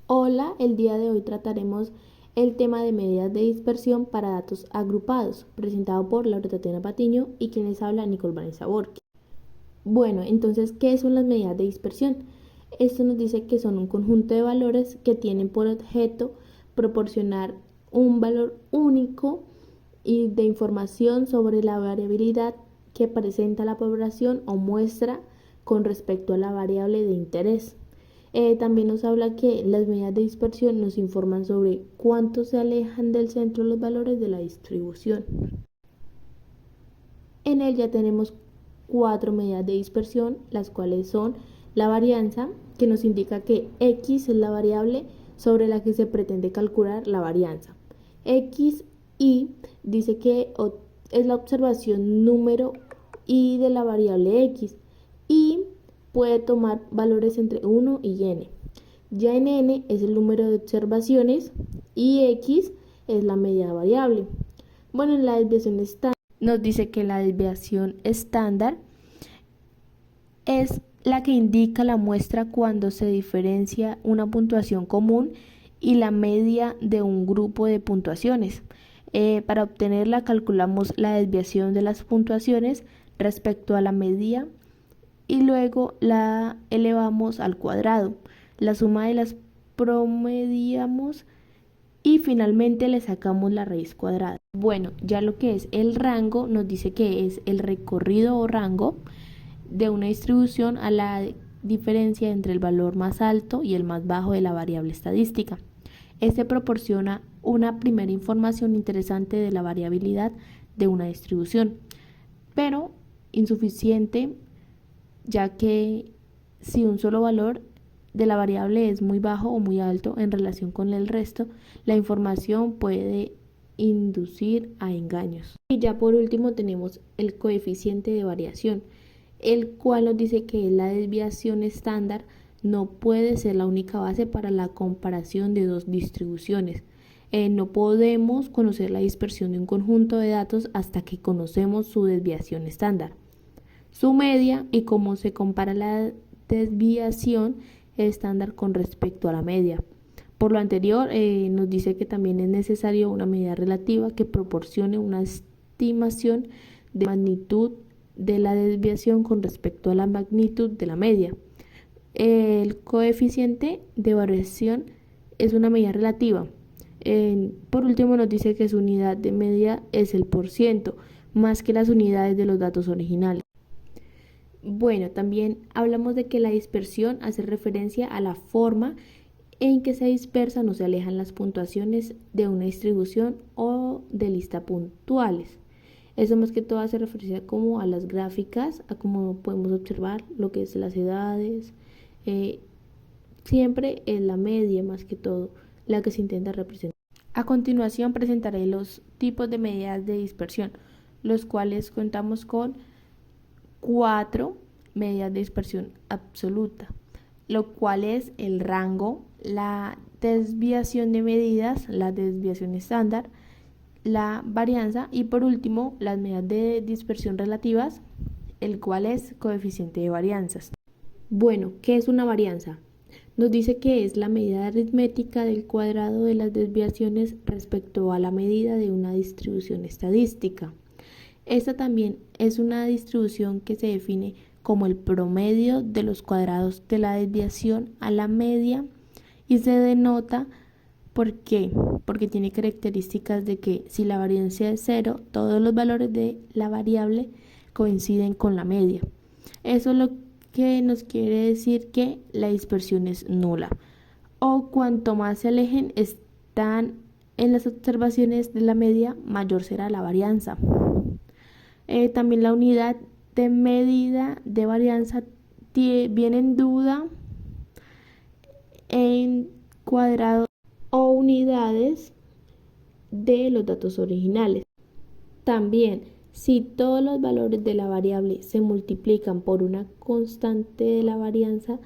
Hola, el día de hoy trataremos el tema de medidas de dispersión para datos agrupados, presentado por Laura Tatiana Patiño y quien les habla Nicole Vanessa Borges. Bueno, entonces, ¿qué son las medidas de dispersión? Esto nos dice que son un conjunto de valores que tienen por objeto proporcionar un valor único y de información sobre la variabilidad que presenta la población o muestra con respecto a la variable de interés. También nos habla que las medidas de dispersión nos informan sobre cuánto se alejan del centro los valores de la distribución. En él ya tenemos 4 medidas de dispersión, las cuales son la varianza, que nos indica que x es la variable sobre la que se pretende calcular la varianza. Y dice que es la observación número y de la variable x y puede tomar valores entre 1 y n. Ya en n es el número de observaciones y x es la media variable. Bueno, en la desviación estándar nos dice que la desviación estándar es la que indica la muestra cuando se diferencia una puntuación común y la media de un grupo de puntuaciones. Para obtenerla calculamos la desviación de las puntuaciones respecto a la media y luego la elevamos al cuadrado. La suma de las promediamos y finalmente le sacamos la raíz cuadrada. Bueno, ya lo que es el rango nos dice que es el recorrido o rango de una distribución a la diferencia entre el valor más alto y el más bajo de la variable estadística. Este proporciona una primera información interesante de la variabilidad de una distribución, pero insuficiente, ya que si un solo valor de la variable es muy bajo o muy alto en relación con el resto, la información puede inducir a engaños. Y ya por último tenemos el coeficiente de variación, el cual nos dice que la desviación estándar no puede ser la única base para la comparación de dos distribuciones. No podemos conocer la dispersión de un conjunto de datos hasta que conocemos su desviación estándar, su media y cómo se compara la desviación estándar con respecto a la media. Por lo anterior, nos dice que también es necesario una medida relativa que proporcione una estimación de magnitud de la desviación con respecto a la magnitud de la media. El coeficiente de variación es una medida relativa. Por último, nos dice que su unidad de medida es el porciento, más que las unidades de los datos originales. Bueno, también hablamos de que la dispersión hace referencia a la forma en que se dispersan o se alejan las puntuaciones de una distribución o de lista puntuales. Eso más que todo hace referencia como a las gráficas, a cómo podemos observar lo que es las edades. Siempre es la media más que todo la que se intenta representar. A continuación presentaré los tipos de medidas de dispersión, los cuales contamos con 4 medidas de dispersión absoluta, lo cual es el rango, la desviación de medidas, la desviación estándar, la varianza y por último las medidas de dispersión relativas, el cual es coeficiente de varianzas. Bueno, ¿qué es una varianza? Nos dice que es la medida aritmética del cuadrado de las desviaciones respecto a la medida de una distribución estadística. Esta también es una distribución que se define como el promedio de los cuadrados de la desviación a la media y se denota porque tiene características de que si la varianza es 0, todos los valores de la variable coinciden con la media. Eso es lo que nos quiere decir que la dispersión es nula. O cuanto más se alejen están en las observaciones de la media, mayor será la varianza. También la unidad de medida de varianza viene en duda en cuadrados o unidades de los datos originales. También, si todos los valores de la variable se multiplican por una constante de la varianza,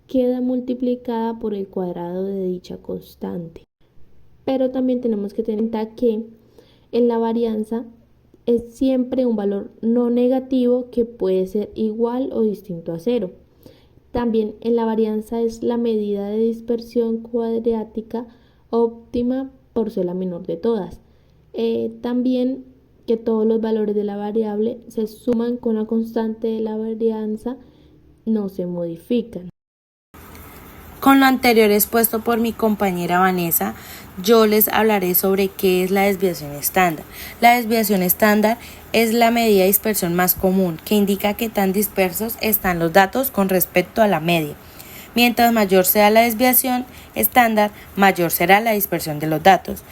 queda multiplicada por el cuadrado de dicha constante. Pero también tenemos que tener en cuenta que en la varianza es siempre un valor no negativo que puede ser igual o distinto a 0. También en la varianza es la medida de dispersión cuadrática óptima por ser la menor de todas. También que todos los valores de la variable se suman con la constante de la varianza, no se modifican. Con lo anterior expuesto por mi compañera Vanessa, yo les hablaré sobre qué es la desviación estándar. La desviación estándar es la medida de dispersión más común, que indica qué tan dispersos están los datos con respecto a la media. Mientras mayor sea la desviación estándar, mayor será la dispersión de los datos.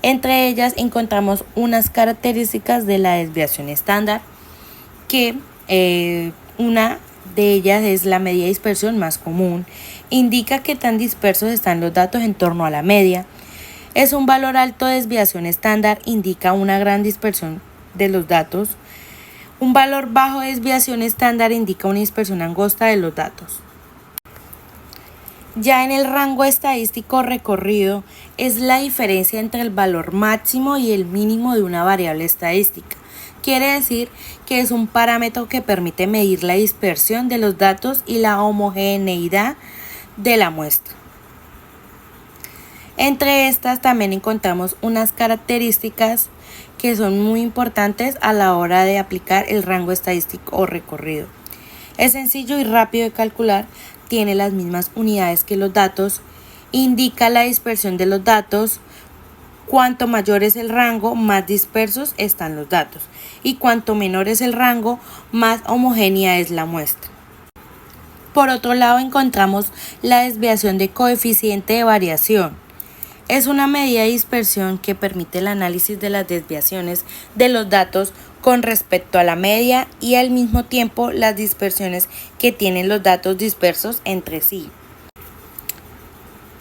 Entre ellas encontramos unas características de la desviación estándar, que una de ellas es la medida de dispersión más común. Indica que tan dispersos están los datos en torno a la media. Es un valor alto de desviación estándar, indica una gran dispersión de los datos. Un valor bajo de desviación estándar indica una dispersión angosta de los datos. Ya en el rango estadístico recorrido es la diferencia entre el valor máximo y el mínimo de una variable estadística. Quiere decir que es un parámetro que permite medir la dispersión de los datos y la homogeneidad de la muestra. Entre estas también encontramos unas características que son muy importantes a la hora de aplicar el rango estadístico o recorrido. Es sencillo y rápido de calcular, tiene las mismas unidades que los datos, indica la dispersión de los datos. Cuanto mayor es el rango, más dispersos están los datos, y cuanto menor es el rango, más homogénea es la muestra. Por otro lado, encontramos la desviación de coeficiente de variación. Es una medida de dispersión que permite el análisis de las desviaciones de los datos con respecto a la media y al mismo tiempo las dispersiones que tienen los datos dispersos entre sí.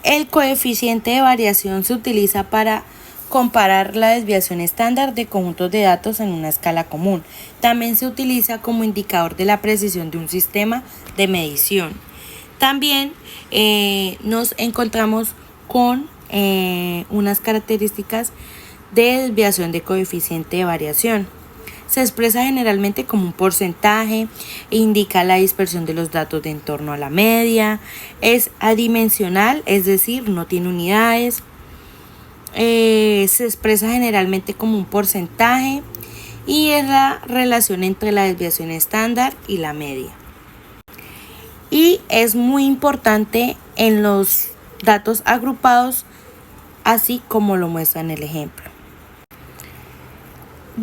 El coeficiente de variación se utiliza para comparar la desviación estándar de conjuntos de datos en una escala común. También se utiliza como indicador de la precisión de un sistema de medición. También nos encontramos con unas características de desviación de coeficiente de variación. Se expresa generalmente como un porcentaje, indica la dispersión de los datos de en torno a la media, es adimensional, es decir, no tiene unidades. Se expresa generalmente como un porcentaje y es la relación entre la desviación estándar y la media. Y es muy importante en los datos agrupados, así como lo muestra en el ejemplo.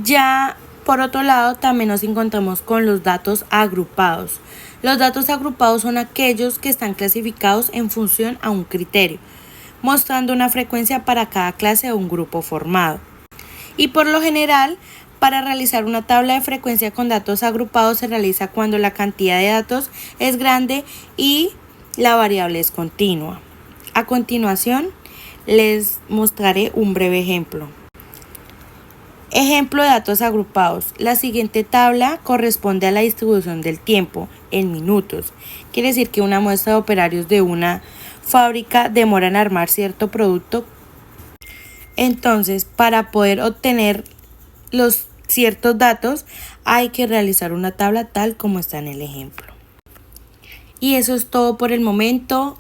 Ya por otro lado, también nos encontramos con los datos agrupados. Los datos agrupados son aquellos que están clasificados en función a un criterio, mostrando una frecuencia para cada clase o un grupo formado. Y por lo general, para realizar una tabla de frecuencia con datos agrupados se realiza cuando la cantidad de datos es grande y la variable es continua. A continuación, les mostraré un breve ejemplo. Ejemplo de datos agrupados. La siguiente tabla corresponde a la distribución del tiempo en minutos. Quiere decir que una muestra de operarios de una fábrica demora en armar cierto producto. Entonces, para poder obtener los ciertos datos, hay que realizar una tabla tal como está en el ejemplo. Y eso es todo por el momento.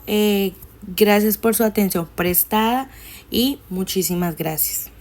Gracias por su atención prestada y muchísimas gracias.